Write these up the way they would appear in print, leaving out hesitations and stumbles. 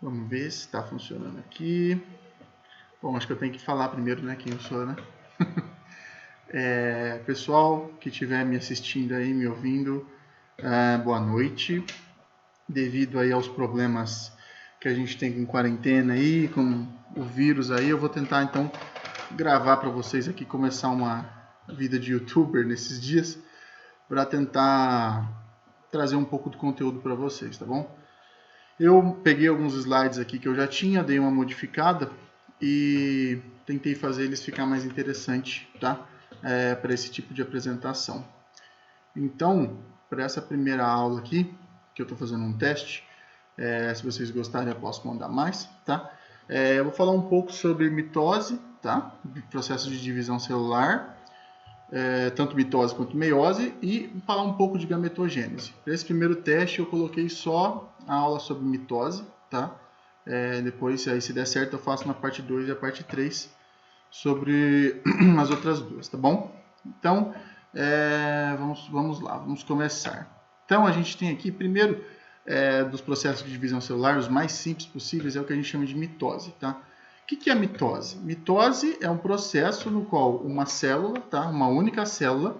Vamos ver se está funcionando aqui. Bom, acho que eu tenho que falar primeiro, né, quem eu sou, né? Pessoal que estiver me assistindo aí, me ouvindo, boa noite. Devido aí aos problemas que a gente tem com quarentena aí, com o vírus aí, eu vou tentar então gravar para vocês aqui, começar uma vida de youtuber nesses dias, para tentar trazer um pouco de conteúdo para vocês, tá bom? Eu peguei alguns slides aqui que eu já tinha, dei uma modificada e tentei fazer eles ficar mais interessantes, tá? Para esse tipo de apresentação. Então, para essa primeira aula aqui, que eu estou fazendo um teste, se vocês gostarem eu posso mandar mais, tá? Eu vou falar um pouco sobre mitose, tá? Processo de divisão celular, tanto mitose quanto meiose, e falar um pouco de gametogênese. Para esse primeiro teste eu coloquei só a aula sobre mitose, tá? Depois, aí, se der certo, eu faço na parte 2 e a parte 3 sobre as outras duas, tá bom? Então, vamos lá, vamos começar. Então, a gente tem aqui, primeiro, dos processos de divisão celular, os mais simples possíveis, é o que a gente chama de mitose, tá? O que é a mitose? Mitose é um processo no qual uma célula, tá? Uma única célula,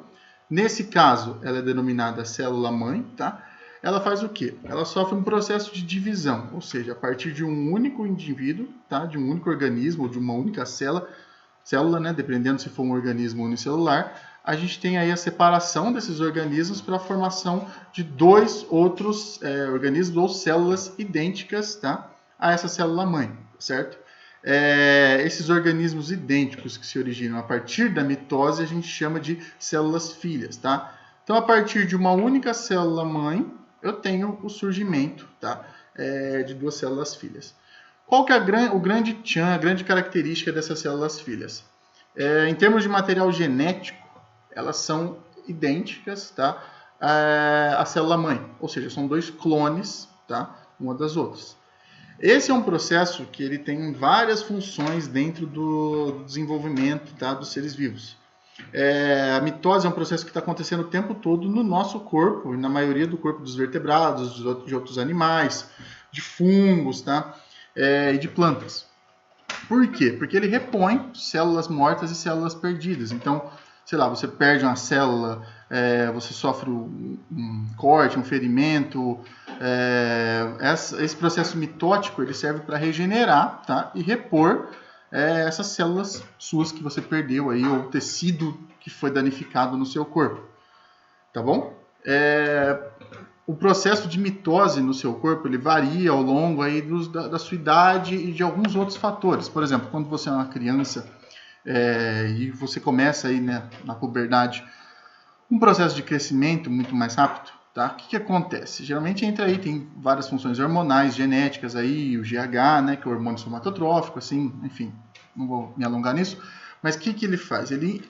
nesse caso, ela é denominada célula-mãe, tá? Ela faz o quê? Ela sofre um processo de divisão, ou seja, a partir de um único indivíduo, tá? De um único organismo, ou de uma única célula, né? Dependendo se for um organismo unicelular, a gente tem aí a separação desses organismos para a formação de dois outros organismos ou células idênticas, tá? A essa célula-mãe, certo? Esses organismos idênticos que se originam a partir da mitose a gente chama de células filhas, tá? Então, a partir de uma única célula-mãe, eu tenho o surgimento, tá? De duas células filhas. Qual que é a grande característica dessas células filhas? Em termos de material genético, elas são idênticas, tá? À célula-mãe, ou seja, são dois clones, tá? Uma das outras. Esse é um processo que ele tem várias funções dentro do desenvolvimento, tá, dos seres vivos. A mitose é um processo que está acontecendo o tempo todo no nosso corpo, e na maioria do corpo dos vertebrados, de outros animais, de fungos, tá? E de plantas. Por quê? Porque ele repõe células mortas e células perdidas. Então, sei lá, você perde uma célula, você sofre um corte, um ferimento. Esse processo mitótico ele serve para regenerar, tá? E repor essas células suas que você perdeu aí, ou tecido que foi danificado no seu corpo. Tá bom? O processo de mitose no seu corpo ele varia ao longo aí da sua idade e de alguns outros fatores. Por exemplo, quando você é uma criança e você começa aí, né, na puberdade um processo de crescimento muito mais rápido, tá? O que acontece? Geralmente entra aí, tem várias funções hormonais, genéticas aí, o GH, né, que é o hormônio somatotrófico, assim, enfim, não vou me alongar nisso, mas o que ele faz? Ele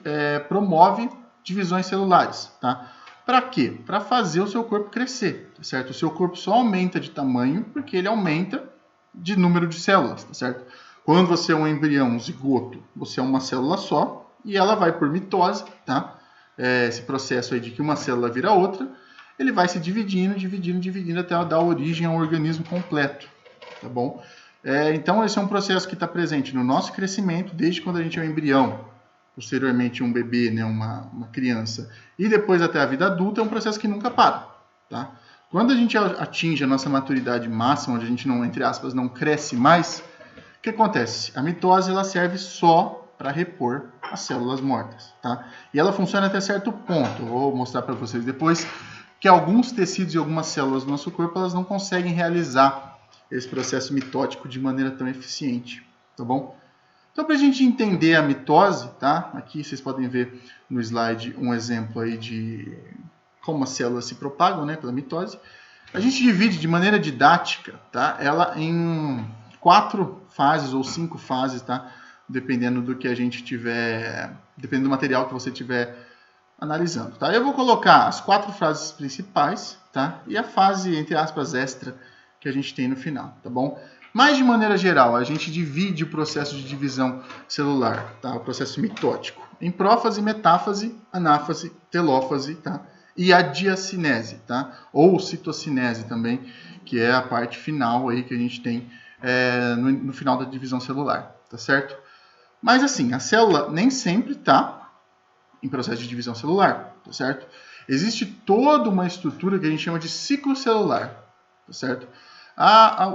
promove divisões celulares, tá? Para quê? Para fazer o seu corpo crescer, tá certo? O seu corpo só aumenta de tamanho porque ele aumenta de número de células, tá certo? Quando você é um embrião, um zigoto, você é uma célula só e ela vai por mitose, tá? Esse processo aí de que uma célula vira outra, ele vai se dividindo até dar origem a um organismo completo, tá bom? Então esse é um processo que está presente no nosso crescimento desde quando a gente é um embrião, posteriormente um bebê, né, uma criança, e depois até a vida adulta, é um processo que nunca para, tá? Quando a gente atinge a nossa maturidade máxima, onde a gente não, entre aspas, não cresce mais, o que acontece? A mitose ela serve só para repor as células mortas, tá? E ela funciona até certo ponto. Eu vou mostrar para vocês depois que alguns tecidos e algumas células do nosso corpo elas não conseguem realizar esse processo mitótico de maneira tão eficiente, tá bom? Então, para a gente entender a mitose, tá? Aqui vocês podem ver no slide um exemplo aí de como as células se propagam, né, pela mitose. A gente divide de maneira didática, tá? Ela em 4 fases ou 5 fases, tá? Dependendo do que a gente tiver, dependendo do material que você tiver analisando, tá? Eu vou colocar as 4 fases principais, tá? E a fase, entre aspas, extra que a gente tem no final, tá bom? Mas, de maneira geral, a gente divide o processo de divisão celular, tá? O processo mitótico, em prófase, metáfase, anáfase, telófase, tá? E a diacinese, tá? Ou citocinese também, que é a parte final aí que a gente tem no final da divisão celular, tá certo? Mas assim, a célula nem sempre está em processo de divisão celular, tá certo? Existe toda uma estrutura que a gente chama de ciclo celular, tá certo?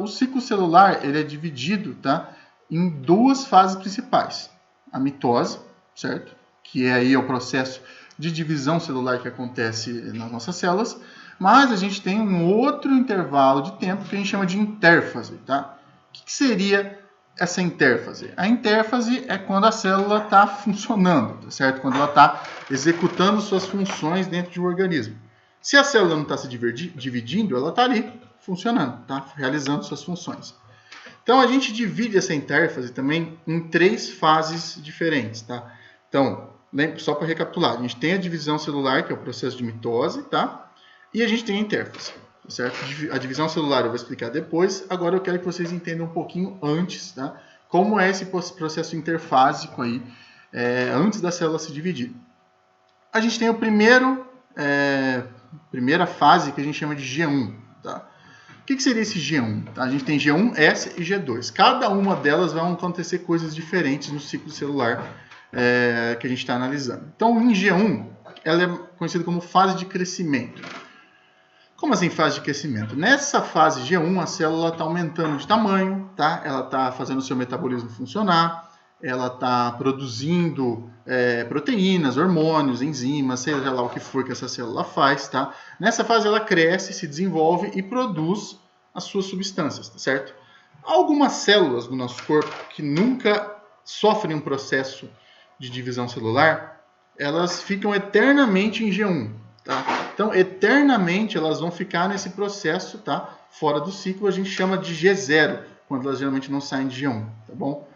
O ciclo celular ele é dividido, tá, em duas fases principais. A mitose, certo? Que aí é o processo de divisão celular que acontece nas nossas células, mas a gente tem um outro intervalo de tempo que a gente chama de intérfase, tá? O que seria essa intérfase? A intérfase é quando a célula está funcionando, tá certo? Quando ela está executando suas funções dentro de um organismo. Se a célula não está se dividindo, ela está ali funcionando, tá? Realizando suas funções. Então a gente divide essa intérfase também em 3 fases diferentes, tá? Então, só para recapitular, a gente tem a divisão celular, que é o processo de mitose, tá? E a gente tem a intérfase, certo? A divisão celular eu vou explicar depois. Agora eu quero que vocês entendam um pouquinho antes, tá? Como é esse processo interfásico aí, antes da célula se dividir. A gente tem a primeira fase que a gente chama de G1, tá? O que seria esse G1? Tá? A gente tem G1, S e G2. Cada uma delas vai acontecer coisas diferentes no ciclo celular que a gente está analisando. Então, em G1, ela é conhecida como fase de crescimento. Como assim fase de crescimento? Nessa fase G1, a célula está aumentando de tamanho, tá? Ela está fazendo o seu metabolismo funcionar, ela está produzindo proteínas, hormônios, enzimas, seja lá o que for que essa célula faz, tá? Nessa fase ela cresce, se desenvolve e produz as suas substâncias, tá certo? Algumas células do nosso corpo que nunca sofrem um processo de divisão celular, elas ficam eternamente em G1, tá? Então, eternamente elas vão ficar nesse processo, tá? Fora do ciclo, a gente chama de G0, quando elas geralmente não saem de G1, tá bom?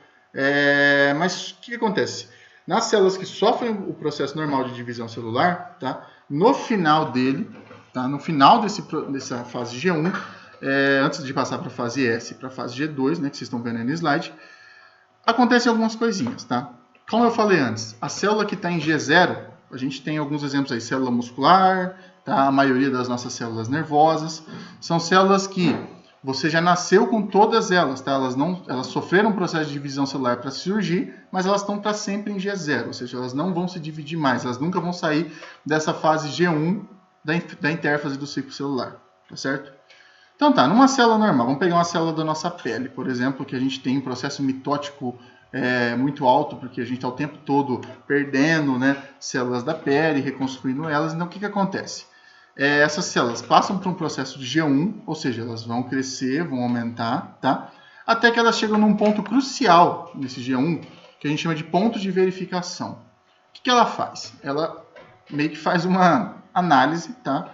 Mas o que acontece? Nas células que sofrem o processo normal de divisão celular, tá? No final dele, tá? No final dessa fase G1, antes de passar para a fase S e para a fase G2, né, que vocês estão vendo aí no slide, acontecem algumas coisinhas, tá? Como eu falei antes, a célula que está em G0, a gente tem alguns exemplos aí, célula muscular, tá? A maioria das nossas células nervosas, são células que você já nasceu com todas elas, tá? Elas sofreram um processo de divisão celular para surgir, mas elas estão para sempre em G0, ou seja, elas não vão se dividir mais, elas nunca vão sair dessa fase G1 da intérfase do ciclo celular, tá certo? Então tá, numa célula normal, vamos pegar uma célula da nossa pele, por exemplo, que a gente tem um processo mitótico muito alto, porque a gente está o tempo todo perdendo, né, células da pele, reconstruindo elas. Então o que acontece? Essas células passam por um processo de G1, ou seja, elas vão crescer, vão aumentar, tá? Até que elas chegam num ponto crucial nesse G1, que a gente chama de ponto de verificação. O que ela faz? Ela meio que faz uma análise, tá?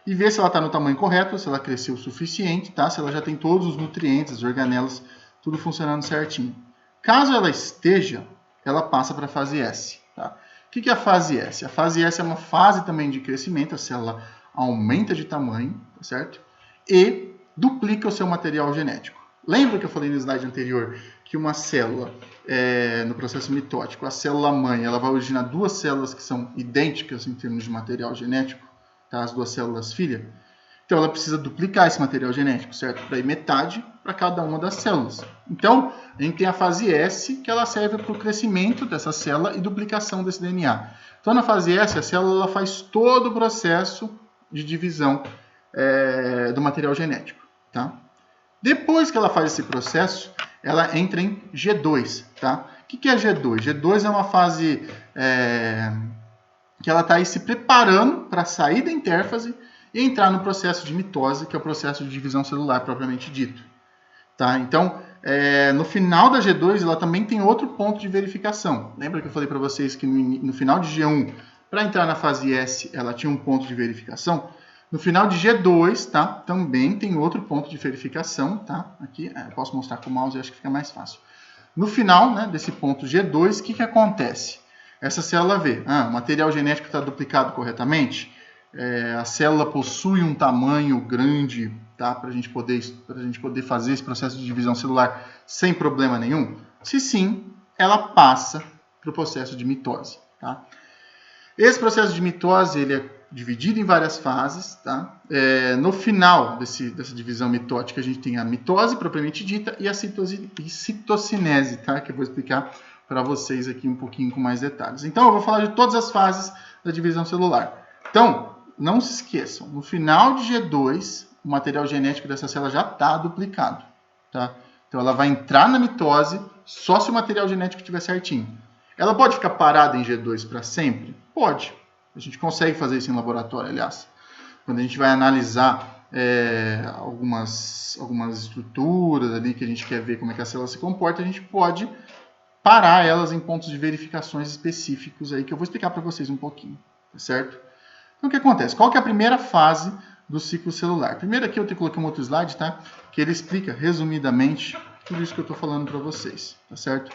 E vê se ela está no tamanho correto, se ela cresceu o suficiente, tá? Se ela já tem todos os nutrientes, as organelas, tudo funcionando certinho. Caso ela esteja, ela passa para a fase S, tá? O que é a fase S? A fase S é uma fase também de crescimento, a célula aumenta de tamanho, tá certo? E duplica o seu material genético. Lembra que eu falei no slide anterior que uma célula, no processo mitótico, a célula-mãe, ela vai originar 2 células que são idênticas em termos de material genético, tá? As 2 células filha? Então, ela precisa duplicar esse material genético, certo? Para ir metade para cada uma das células. Então, a gente tem a fase S, que ela serve para o crescimento dessa célula e duplicação desse DNA. Então, na fase S, a célula ela faz todo o processo de divisão do material genético, tá? Depois que ela faz esse processo, ela entra em G2, tá? O que é G2? G2 é uma fase que ela está aí se preparando para sair da intérfase e entrar no processo de mitose, que é o processo de divisão celular propriamente dito. Tá? Então, no final da G2, ela também tem outro ponto de verificação. Lembra que eu falei para vocês que no final de G1, para entrar na fase S, ela tinha um ponto de verificação? No final de G2, tá? Também tem outro ponto de verificação. Tá? Aqui, eu posso mostrar com o mouse, acho que fica mais fácil. No final, né, desse ponto G2, o que acontece? Essa célula vê, o material genético está duplicado corretamente? A célula possui um tamanho grande, tá? Para a gente poder fazer esse processo de divisão celular sem problema nenhum? Se sim, ela passa para o processo de mitose. Tá? Esse processo de mitose ele é dividido em várias fases, tá? No final dessa divisão mitótica, a gente tem a mitose propriamente dita e a citocinese, tá? Que eu vou explicar para vocês aqui um pouquinho com mais detalhes. Então, eu vou falar de todas as fases da divisão celular. Então, não se esqueçam, no final de G2, o material genético dessa célula já está duplicado, tá? Então, ela vai entrar na mitose só se o material genético estiver certinho. Ela pode ficar parada em G2 para sempre? Pode. A gente consegue fazer isso em laboratório, aliás. Quando a gente vai analisar algumas estruturas ali que a gente quer ver como é que a célula se comporta, a gente pode parar elas em pontos de verificações específicos aí que eu vou explicar para vocês um pouquinho, tá certo? Então, o que acontece? Qual que é a primeira fase do ciclo celular? Primeiro aqui eu coloquei um outro slide, tá? Que ele explica resumidamente tudo isso que eu estou falando para vocês, tá certo?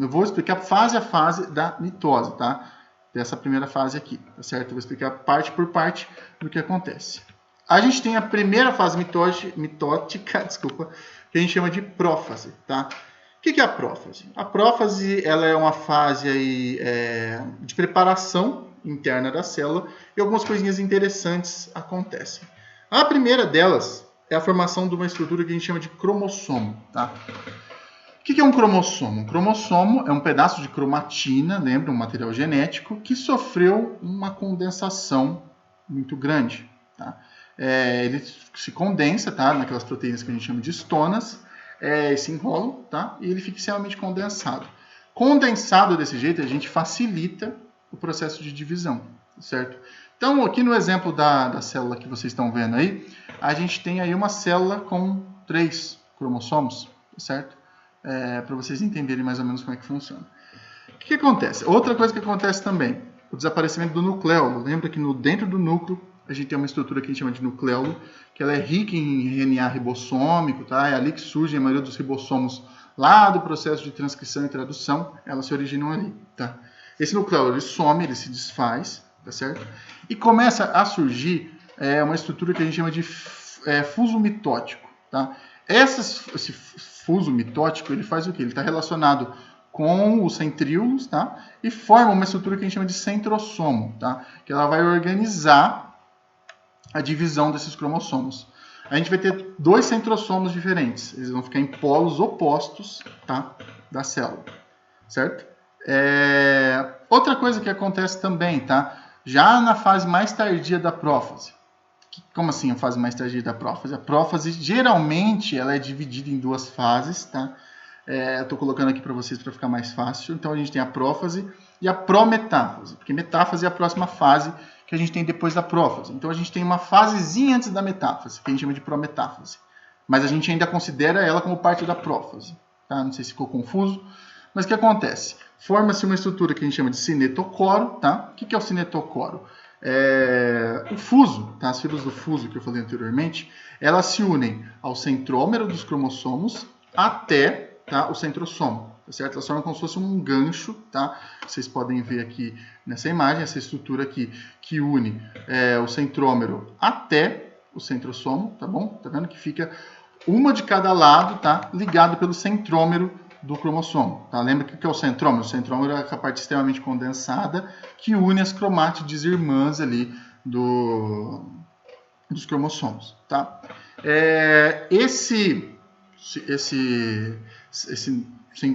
Eu vou explicar fase a fase da mitose, tá? Dessa primeira fase aqui, tá certo? Eu vou explicar parte por parte do que acontece. A gente tem a primeira fase mitótica, desculpa, que a gente chama de prófase, tá? O que é a prófase? A prófase ela é uma fase aí, de preparação interna da célula e algumas coisinhas interessantes acontecem. A primeira delas é a formação de uma estrutura que a gente chama de cromossomo, tá? O que é um cromossomo? Um cromossomo é um pedaço de cromatina, lembra, um material genético, que sofreu uma condensação muito grande, tá? Ele se condensa, tá? Naquelas proteínas que a gente chama de estonas, e se enrolam, tá? E ele fica extremamente condensado. Condensado desse jeito, a gente facilita o processo de divisão, certo? Então, aqui no exemplo da célula que vocês estão vendo aí, a gente tem aí uma célula com 3 cromossomos, certo? Para vocês entenderem mais ou menos como é que funciona. O que acontece? Outra coisa que acontece também, o desaparecimento do nucleolo. Lembra que dentro do núcleo a gente tem uma estrutura que a gente chama de nucleolo, que ela é rica em RNA ribossômico, tá? É ali que surge a maioria dos ribossomos lá do processo de transcrição e tradução, elas se originam ali, tá? Esse nucleolo ele some, ele se desfaz, tá certo? E começa a surgir uma estrutura que a gente chama de fuso mitótico, tá? Esse fuso mitótico, ele faz o quê? Ele está relacionado com os centríolos, tá? E forma uma estrutura que a gente chama de centrossomo, tá? Que ela vai organizar a divisão desses cromossomos. A gente vai ter 2 centrossomos diferentes. Eles vão ficar em polos opostos, tá? Da célula, certo? Outra coisa que acontece também, tá? Já na fase mais tardia da prófase. Como assim a fase mais tardia da prófase? A prófase, geralmente, ela é dividida em 2 fases, tá? Eu estou colocando aqui para vocês para ficar mais fácil. Então, a gente tem a prófase e a prometáfase. Porque metáfase é a próxima fase que a gente tem depois da prófase. Então, a gente tem uma fasezinha antes da metáfase, que a gente chama de prometáfase. Mas a gente ainda considera ela como parte da prófase, tá? Não sei se ficou confuso. Mas o que acontece? Forma-se uma estrutura que a gente chama de cinetocoro, tá? O que é o cinetocoro? O fuso, tá? As fibras do fuso que eu falei anteriormente, elas se unem ao centrômero dos cromossomos até, tá, o centrossomo, tá certo? Elas formam como se fosse um gancho, tá? Vocês podem ver aqui nessa imagem, essa estrutura aqui que une o centrômero até o centrossomo, tá bom? Tá vendo que fica uma de cada lado, tá? Ligado pelo centrômero do cromossomo, tá? Lembra o que é o centrômero? O centrômero é a parte extremamente condensada que une as cromátides irmãs ali dos cromossomos, tá? Esse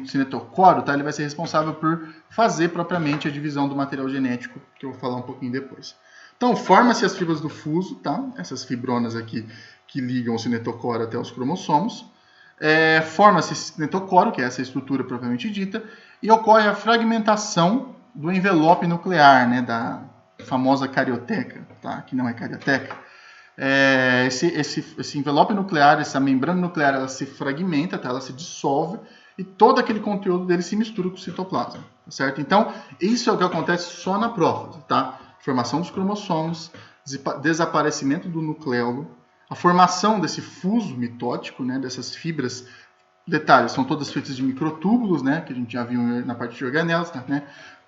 cinetocoro, tá? Ele vai ser responsável por fazer propriamente a divisão do material genético, que eu vou falar um pouquinho depois. Então, forma-se as fibras do fuso, tá? Essas fibronas aqui que ligam o cinetocoro até os cromossomos. Forma-se esse cinetocoro, que é essa estrutura propriamente dita, e ocorre a fragmentação do envelope nuclear, né, da famosa carioteca, tá? Que não é carioteca. Esse envelope nuclear, essa membrana nuclear, ela se fragmenta, tá? Ela se dissolve e todo aquele conteúdo dele se mistura com o citoplasma, tá certo? Então, isso é o que acontece só na prófase, tá? Formação dos cromossomos, desaparecimento do nucleolo, a formação desse fuso mitótico, né, dessas fibras, detalhes, são todas feitas de microtúbulos, né, que a gente já viu na parte de organelas, né,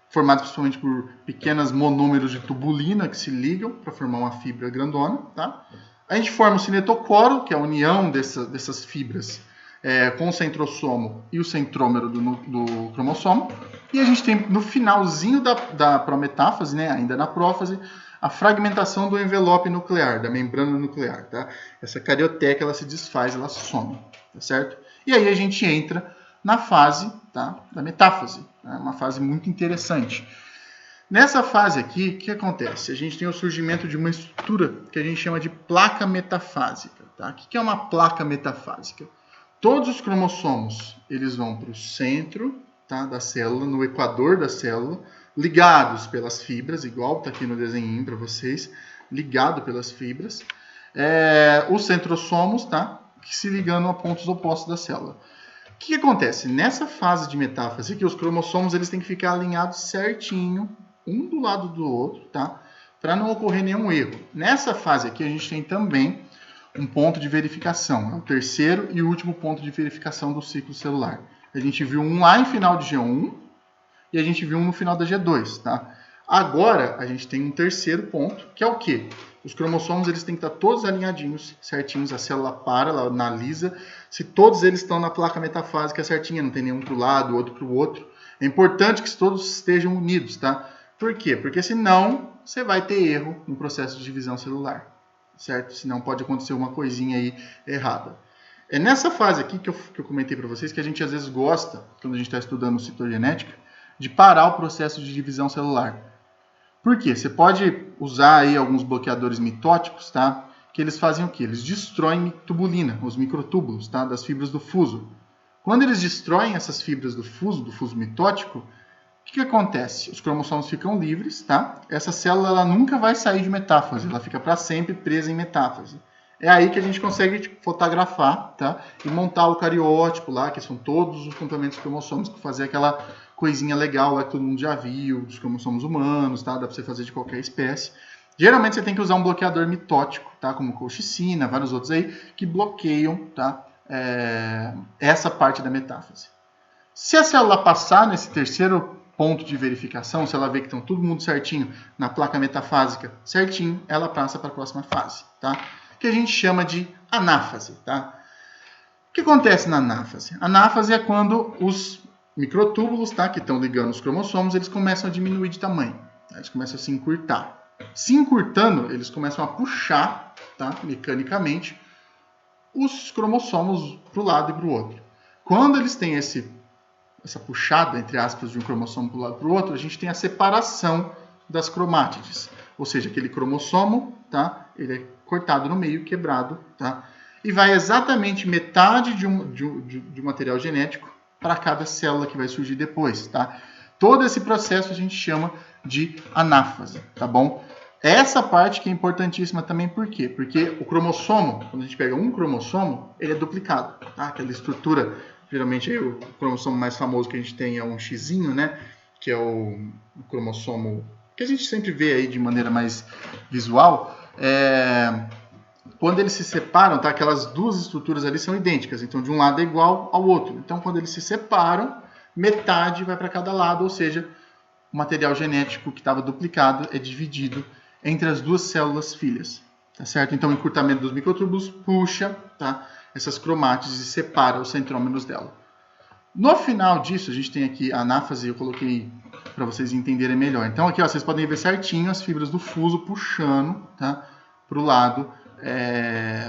formados principalmente por pequenos monômeros de tubulina que se ligam para formar uma fibra grandona, tá? A gente forma o cinetocoro, que é a união dessas fibras com o centrossomo e o centrômero do cromossomo, e a gente tem no finalzinho da prometáfase, né, ainda na prófase, a fragmentação do envelope nuclear, da membrana nuclear, tá? Essa carioteca, ela se desfaz, ela some, tá certo? E aí a gente entra na fase, tá, da metáfase, né? Uma fase muito interessante. Nessa fase aqui, o que acontece? A gente tem o surgimento de uma estrutura que a gente chama de placa metafásica, tá? O que é uma placa metafásica? Todos os cromossomos, eles vão para o centro, tá, da célula, no equador da célula, ligados pelas fibras, igual está aqui no desenho para vocês, ligado pelas fibras. Os centrosomos, tá, que se ligando a pontos opostos da célula. O que acontece? Nessa fase de metáfase, que os cromossomos eles têm que ficar alinhados certinho, um do lado do outro, tá, para não ocorrer nenhum erro. Nessa fase aqui, a gente tem também um ponto de verificação, é o terceiro e último ponto de verificação do ciclo celular. A gente viu um lá em final de G1 e a gente viu um no final da G2, tá? Agora, a gente tem um terceiro ponto, que é o quê? Os cromossomos eles têm que estar todos alinhadinhos, certinhos, a célula para, ela analisa se todos eles estão na placa metafásica certinha, não tem nenhum para o lado, outro para o outro. É importante que todos estejam unidos, tá? Por quê? Porque senão você vai ter erro no processo de divisão celular, certo? Senão pode acontecer uma coisinha aí errada. É nessa fase aqui que eu comentei para vocês que a gente às vezes gosta, quando a gente está estudando citogenética, de parar o processo de divisão celular. Por quê? Você pode usar aí alguns bloqueadores mitóticos, tá? Que eles fazem o quê? Eles destroem tubulina, os microtúbulos, tá? Das fibras do fuso. Quando eles destroem essas fibras do fuso mitótico, o que acontece? Os cromossomos ficam livres, tá? Essa célula ela nunca vai sair de metáfase, ela fica para sempre presa em metáfase. É aí que a gente consegue fotografar, tá? E montar o cariótipo lá, que são todos os complementos cromossômicos, fazer aquela coisinha legal lá que todo mundo já viu, dos cromossomos humanos, tá? Dá para você fazer de qualquer espécie. Geralmente você tem que usar um bloqueador mitótico, tá? Como colchicina, vários outros aí, que bloqueiam, tá? Essa parte da metáfase. Se a célula passar nesse terceiro ponto de verificação, se ela vê que estão todo mundo certinho na placa metafásica, certinho, ela passa para a próxima fase, tá? Que a gente chama de anáfase, tá? O que acontece na anáfase? A anáfase é quando os microtúbulos, tá, que estão ligando os cromossomos, eles começam a diminuir de tamanho, tá? Eles começam a se encurtar. Se encurtando, eles começam a puxar, tá, mecanicamente, os cromossomos para um lado e para o outro. Quando eles têm essa puxada, entre aspas, de um cromossomo para um lado e para o outro, a gente tem a separação das cromátides. Ou seja, aquele cromossomo, tá, ele é cortado no meio, quebrado, tá, e vai exatamente metade de um material genético para cada célula que vai surgir depois, tá? Todo esse processo a gente chama de anáfase, tá bom? Essa parte que é importantíssima também, por quê? Porque o cromossomo, quando a gente pega um cromossomo, ele é duplicado, tá? Aquela estrutura, geralmente aí, o cromossomo mais famoso que a gente tem é um Xzinho, né? Que é o cromossomo que a gente sempre vê aí de maneira mais visual. Quando eles se separam, tá? Aquelas duas estruturas ali são idênticas, então de um lado é igual ao outro. Então quando eles se separam, metade vai para cada lado, ou seja, o material genético que estava duplicado é dividido entre as duas células filhas, tá certo? Então o encurtamento dos microtúbulos puxa, tá, essas cromátides e separa os centrômeros dela. No final disso, a gente tem aqui a anáfase, eu coloquei para vocês entenderem melhor. Então aqui ó, vocês podem ver certinho as fibras do fuso puxando, tá, para o lado,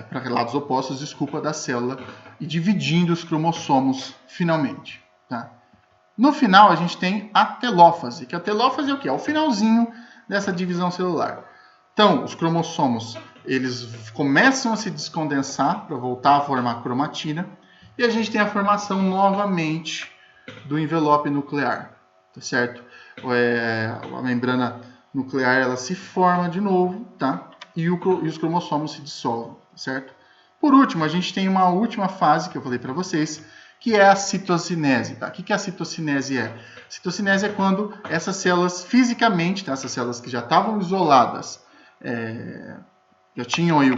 para lados opostos, desculpa, da célula e dividindo os cromossomos finalmente, tá? No final a gente tem a telófase, que a telófase é o quê? É o finalzinho dessa divisão celular. Então os cromossomos eles começam a se descondensar para voltar a formar cromatina e a gente tem a formação novamente do envelope nuclear, tá certo? A membrana nuclear ela se forma de novo, tá? E os cromossomos se dissolvem, certo? Por último, a gente tem uma última fase que eu falei para vocês, que é a citocinese. Tá? O que a citocinese é? A citocinese é quando essas células fisicamente, tá? Essas células que já estavam isoladas, já tinham aí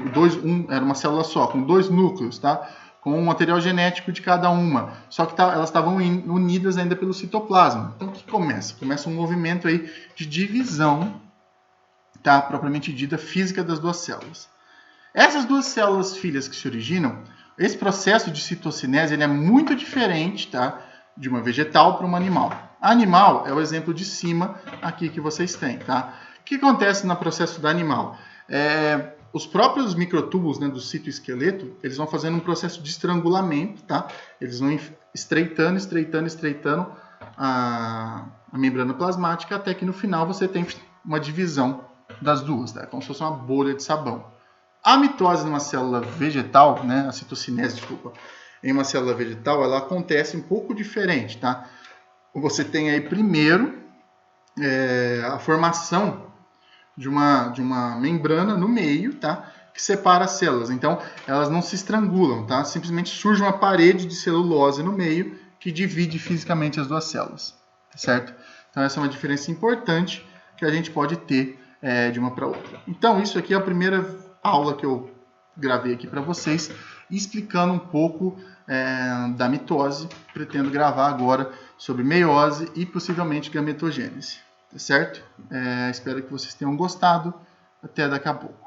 era uma célula só, com dois núcleos, tá? Com um material genético de cada uma, só que elas estavam unidas ainda pelo citoplasma. Então o que começa? Começa um movimento aí de divisão, tá, propriamente dita, física das duas células. Essas duas células filhas que se originam, esse processo de citocinese ele é muito diferente, tá, de uma vegetal para uma animal. A animal é o exemplo de cima aqui que vocês têm. Tá? que acontece no processo da animal? Os próprios microtúbulos, né, do citoesqueleto, eles vão fazendo um processo de estrangulamento, tá? Eles vão estreitando a membrana plasmática, até que no final você tem uma divisão das duas, tá? Como se fosse uma bolha de sabão. A mitose numa célula vegetal, né, a citocinese, desculpa, em uma célula vegetal, ela acontece um pouco diferente, tá? Você tem aí primeiro a formação de uma membrana no meio, tá? Que separa as células. Então, elas não se estrangulam, tá? Simplesmente surge uma parede de celulose no meio que divide fisicamente as duas células, certo? Então, essa é uma diferença importante que a gente pode ter de uma para outra. Então, isso aqui é a primeira aula que eu gravei aqui para vocês, explicando um pouco da mitose. Pretendo gravar agora sobre meiose e possivelmente gametogênese. Tá certo? Espero que vocês tenham gostado. Até daqui a pouco.